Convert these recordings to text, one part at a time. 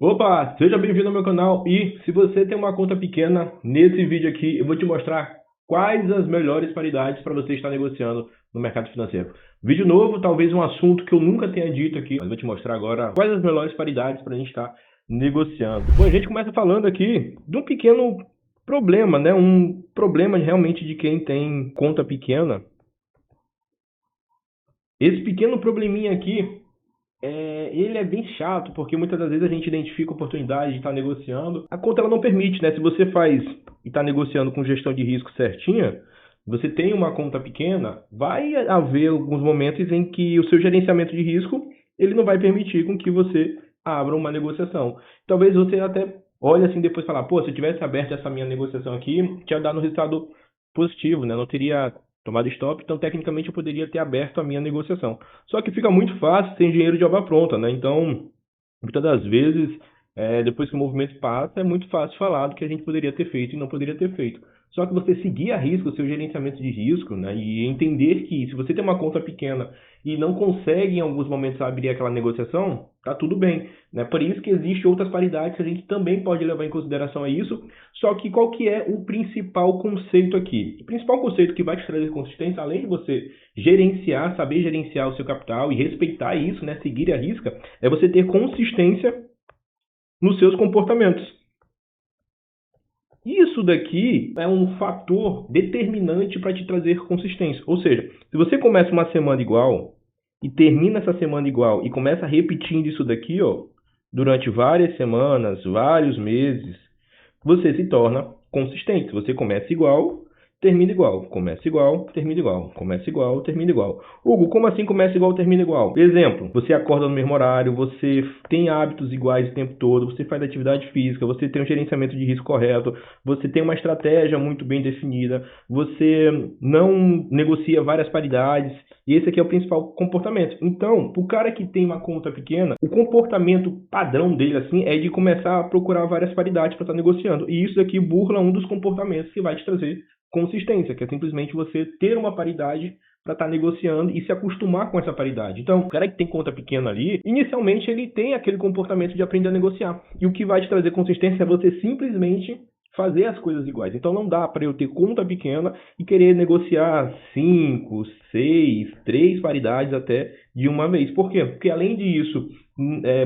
Opa, seja bem-vindo ao meu canal e se você tem uma conta pequena, nesse vídeo aqui eu vou te mostrar quais as melhores paridades para você estar negociando no mercado financeiro. Vídeo novo, talvez um assunto que eu nunca tenha dito aqui, mas vou te mostrar agora quais as melhores paridades para a gente estar negociando. Bom, a gente começa falando aqui de um pequeno problema, né? Um problema realmente de quem tem conta pequena. Esse pequeno probleminha aqui ele é bem chato, porque muitas das vezes a gente identifica oportunidade de estar negociando. A conta ela não permite, né? Se você faz e está negociando com gestão de risco certinha, você tem uma conta pequena, vai haver alguns momentos em que o seu gerenciamento de risco ele não vai permitir com que você abra uma negociação. Talvez você até olhe assim depois e falar, pô, se eu tivesse aberto essa minha negociação aqui, tinha dado um resultado positivo, né? Não teria tomado stop, então tecnicamente eu poderia ter aberto a minha negociação. Só que fica muito fácil sem dinheiro de obra pronta, né? Então, muitas das vezes, depois que o movimento passa, é muito fácil falar do que a gente poderia ter feito e não poderia ter feito. Só que você seguir a risco o seu gerenciamento de risco, né? E entender que se você tem uma conta pequena e não consegue em alguns momentos abrir aquela negociação, tá tudo bem, né? Por isso que existem outras paridades que a gente também pode levar em consideração a isso. Só que qual que é o principal conceito aqui? O principal conceito que vai te trazer consistência, além de você gerenciar, saber gerenciar o seu capital e respeitar isso, né? Seguir a risca, é você ter consistência nos seus comportamentos. Isso daqui é um fator determinante para te trazer consistência. Ou seja, se você começa uma semana igual e termina essa semana igual e começa repetindo isso daqui, ó, durante várias semanas, vários meses, você se torna consistente. Você começa igual, termina igual, começa igual, termina igual, começa igual, termina igual. Hugo, como assim começa igual, termina igual? Exemplo, você acorda no mesmo horário, você tem hábitos iguais o tempo todo, você faz atividade física, você tem um gerenciamento de risco correto, você tem uma estratégia muito bem definida, você não negocia várias paridades, e esse aqui é o principal comportamento. Então, o cara que tem uma conta pequena, o comportamento padrão dele assim é de começar a procurar várias paridades para estar negociando. E isso aqui burla um dos comportamentos que vai te trazer consistência, que é simplesmente você ter uma paridade para estar negociando e se acostumar com essa paridade. Então, o cara que tem conta pequena ali, inicialmente ele tem aquele comportamento de aprender a negociar. E o que vai te trazer consistência é você simplesmente fazer as coisas iguais. Então não dá para eu ter conta pequena e querer negociar 5, 6, 3 paridades até de uma vez. Por quê? Porque além disso,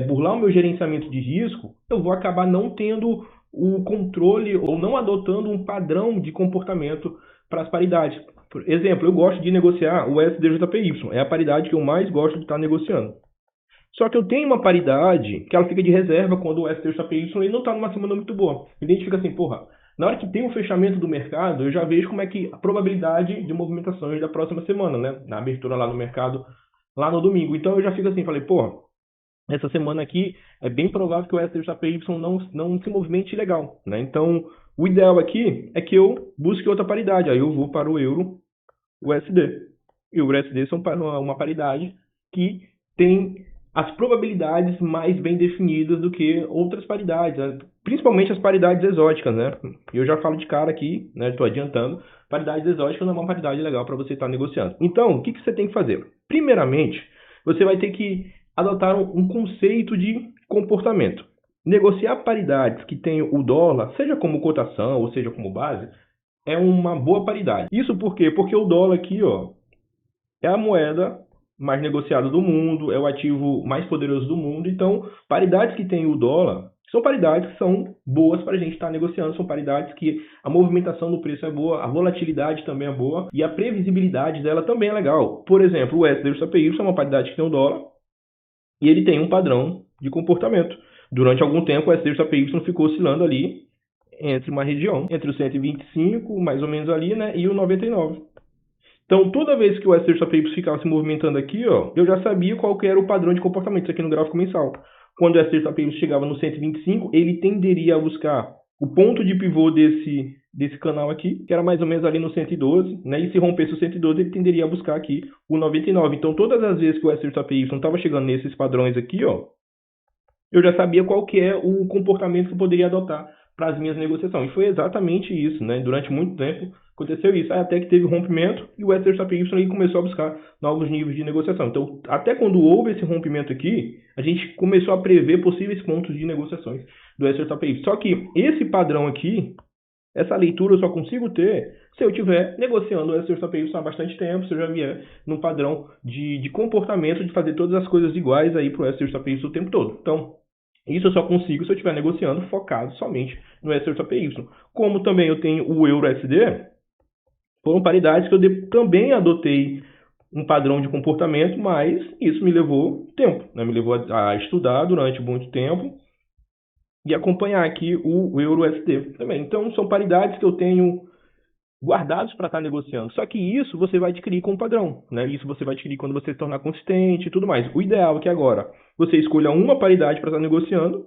burlar o meu gerenciamento de risco, eu vou acabar não tendo o controle ou não adotando um padrão de comportamento para as paridades. Por exemplo, eu gosto de negociar o SDJPY, é a paridade que eu mais gosto de estar negociando. Só que eu tenho uma paridade que ela fica de reserva quando o STJPY ele não está numa semana muito boa. A gente fica assim, porra, na hora que tem o fechamento do mercado, eu já vejo como é que a probabilidade de movimentações da próxima semana, né? Na abertura lá no mercado, lá no domingo. Então eu já fico assim, falei, porra, essa semana aqui é bem provável que o STJPY não se movimente legal, né? Então, o ideal aqui é que eu busque outra paridade. Aí eu vou para o euro, o USD. E o USD são uma paridade que tem as probabilidades mais bem definidas do que outras paridades, né? Principalmente as paridades exóticas, né? Eu já falo de cara aqui, né? Estou adiantando. Paridades exóticas não é uma paridade legal para você estar negociando. Então, o que você tem que fazer? Primeiramente, você vai ter que adotar um conceito de comportamento. Negociar paridades que tenham o dólar, seja como cotação ou seja como base, é uma boa paridade. Isso por quê? Porque o dólar aqui, ó, é a moeda mais negociada do mundo, é o ativo mais poderoso do mundo. Então, paridades que tem o dólar são paridades que são boas para a gente estar negociando, são paridades que a movimentação do preço é boa, a volatilidade também é boa e a previsibilidade dela também é legal. Por exemplo, o SDJPY é uma paridade que tem o dólar e ele tem um padrão de comportamento. Durante algum tempo, o SDJPY ficou oscilando ali entre uma região, entre o 125, mais ou menos ali, né, e o 99. Então, toda vez que o SDJPY ficava se movimentando aqui, ó, eu já sabia qual que era o padrão de comportamento, isso aqui no gráfico mensal. Quando o SDJPY chegava no 125, ele tenderia a buscar o ponto de pivô desse canal aqui, que era mais ou menos ali no 112, né? E se rompesse o 112, ele tenderia a buscar aqui o 99. Então, todas as vezes que o SDJPY estava chegando nesses padrões aqui, ó, eu já sabia qual que é o comportamento que eu poderia adotar para as minhas negociações. E foi exatamente isso, né? Durante muito tempo, Aconteceu isso, aí até que teve o rompimento e o SJPY aí começou a buscar novos níveis de negociação. Então, até quando houve esse rompimento aqui, a gente começou a prever possíveis pontos de negociações do SJPY. Só que esse padrão aqui, essa leitura eu só consigo ter se eu estiver negociando o SJPY há bastante tempo, se eu já vier num padrão de comportamento de fazer todas as coisas iguais aí para o SJPY o tempo todo. Então, isso eu só consigo se eu estiver negociando focado somente no SJPY. Como também eu tenho o EURUSD, foram paridades que eu também adotei um padrão de comportamento, mas isso me levou tempo, né? Me levou a estudar durante muito tempo e acompanhar aqui o EURUSD também. Então, são paridades que eu tenho guardados para estar negociando. Só que isso você vai adquirir com o padrão, né? Isso você vai adquirir quando você se tornar consistente e tudo mais. O ideal é que agora você escolha uma paridade para estar negociando,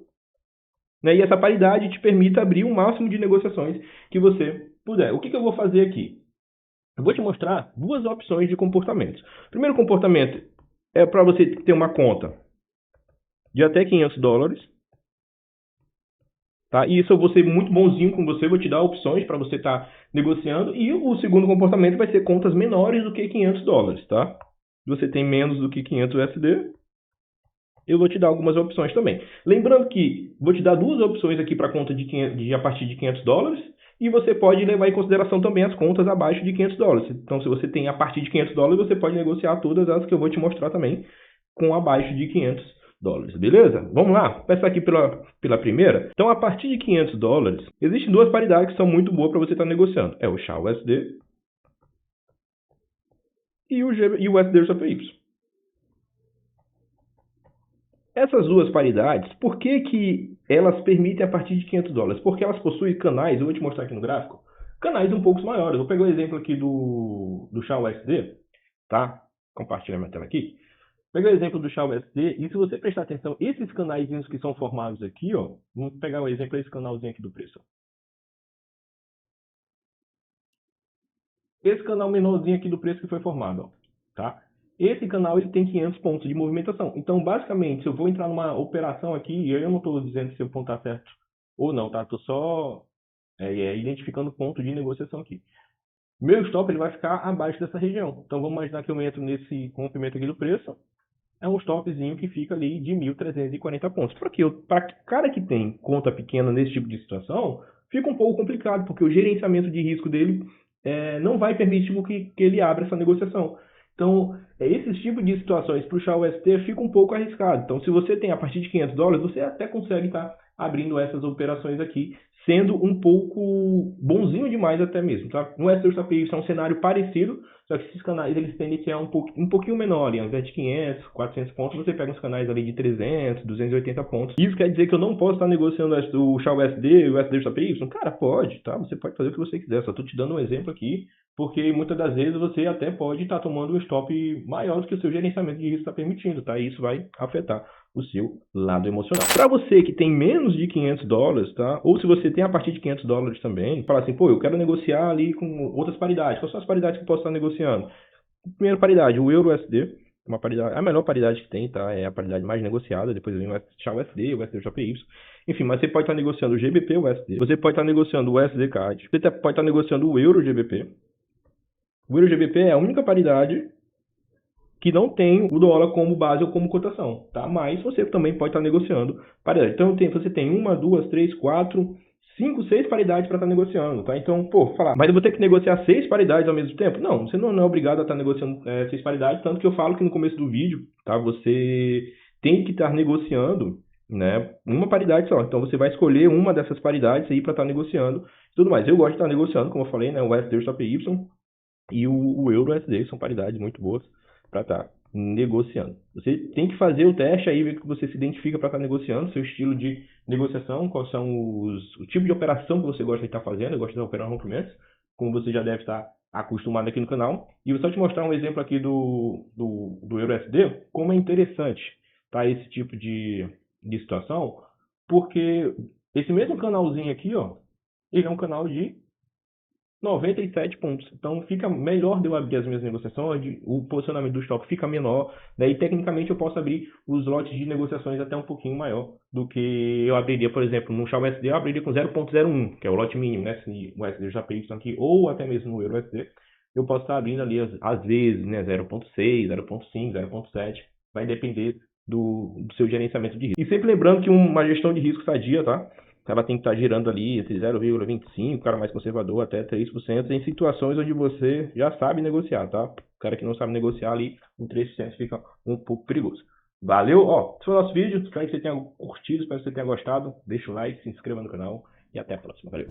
né? E essa paridade te permita abrir o máximo de negociações que você puder. O que eu vou fazer aqui? Eu vou te mostrar duas opções de comportamentos. O primeiro comportamento é para você ter uma conta de até $500. Tá? E isso eu vou ser muito bonzinho com você, vou te dar opções para você estar negociando. E o segundo comportamento vai ser contas menores do que $500. Tá? Se você tem menos do que 500 USD, eu vou te dar algumas opções também. Lembrando que vou te dar duas opções aqui para conta de a partir de $500. E você pode levar em consideração também as contas abaixo de $500. Então, se você tem a partir de $500, você pode negociar todas as que eu vou te mostrar também com abaixo de $500. Beleza? Vamos lá? Começar aqui pela primeira. Então, a partir de $500, existem duas paridades que são muito boas para você estar negociando. É o SHA-USD e o USD-JPY. Essas duas paridades, por que elas permitem a partir de $500? Porque elas possuem canais, eu vou te mostrar aqui no gráfico, canais um pouco maiores. Vou pegar o exemplo aqui do SHA-USD, tá? Compartilhar minha tela aqui. Pegar o exemplo do SHA-USD, e se você prestar atenção, esses canaizinhos que são formados aqui, ó, vamos pegar um exemplo desse canalzinho aqui do preço. Esse canal menorzinho aqui do preço que foi formado, ó, tá? Esse canal ele tem 500 pontos de movimentação. Então, basicamente, se eu vou entrar numa operação aqui, e eu não estou dizendo se o ponto está certo ou não, tá? Estou só identificando o ponto de negociação aqui. Meu stop ele vai ficar abaixo dessa região. Então, vamos imaginar que eu entro nesse rompimento aqui do preço. É um stopzinho que fica ali de 1.340 pontos. Para cara que tem conta pequena nesse tipo de situação, fica um pouco complicado, porque o gerenciamento de risco dele não vai permitir que ele abra essa negociação. Então, esses tipos de situações para o SHA-USD fica um pouco arriscado. Então, se você tem a partir de $500, você até consegue estar abrindo essas operações aqui, sendo um pouco bonzinho demais até mesmo. Tá? No SJPY é um cenário parecido, só que esses canais eles tendem a ser um pouquinho menor. Ao invés de 500, 400 pontos, você pega uns canais ali de 300, 280 pontos. Isso quer dizer que eu não posso estar negociando o SHA-USD e o SJPY? Cara, pode, tá? Você pode fazer o que você quiser. Só estou te dando um exemplo aqui, porque muitas das vezes você até pode estar tomando um stop maior do que o seu gerenciamento de risco está permitindo, tá? E isso vai afetar o seu lado emocional. Para você que tem menos de $500, tá? Ou se você tem a partir de $500 também, fala assim, pô, eu quero negociar ali com outras paridades. Quais são as paridades que eu posso estar negociando? Primeira paridade, o EURUSD, uma paridade, a melhor paridade que tem, tá? É a paridade mais negociada, depois vem o SHA-USD, o USD-JPY. Enfim, mas você pode estar negociando o GBP-USD, você pode estar negociando o USD-CAD, você pode estar negociando o EURO-GBP. O EURO-GBP é a única paridade que não tem o dólar como base ou como cotação, tá? Mas você também pode estar negociando paridade. Então você tem 1, 2, 3, 4, 5, 6 paridades para estar negociando, tá? Então, pô, falar, mas eu vou ter que negociar 6 paridades ao mesmo tempo? Não, você não é obrigado a estar negociando 6 paridades, tanto que eu falo que no começo do vídeo, tá? Você tem que estar negociando, né, uma paridade só. Então você vai escolher uma dessas paridades aí para estar negociando e tudo mais. Eu gosto de estar negociando, como eu falei, né, o USD-JPY e o EURUSD são paridades muito boas para estar negociando. Você tem que fazer o teste aí, ver que você se identifica para estar negociando, seu estilo de negociação, quais são o tipo de operação que você gosta de estar fazendo. Eu gosto de operar rompimentos, como você já deve estar acostumado aqui no canal. E vou só te mostrar um exemplo aqui do EURUSD, como é interessante, tá, esse tipo de situação, porque esse mesmo canalzinho aqui, ó, ele é um canal de 97 pontos. Então fica melhor de eu abrir as minhas negociações, o posicionamento do stop fica menor, daí tecnicamente eu posso abrir os lotes de negociações até um pouquinho maior do que eu abriria, por exemplo, no Xiaomi USD eu abriria com 0.01, que é o lote mínimo, né? Se o USD já pediu isso aqui, ou até mesmo no Euro USD, eu posso estar abrindo ali às vezes, né? 0.6, 0.5, 0.7, vai depender do seu gerenciamento de risco. E sempre lembrando que uma gestão de risco sadia, tá? Ela tem que estar girando ali entre 0,25%, o cara mais conservador, até 3%, em situações onde você já sabe negociar, tá? O cara que não sabe negociar ali, em 3% fica um pouco perigoso. Valeu, ó, esse foi o nosso vídeo, espero que você tenha curtido, espero que você tenha gostado, deixa o like, se inscreva no canal e até a próxima, valeu.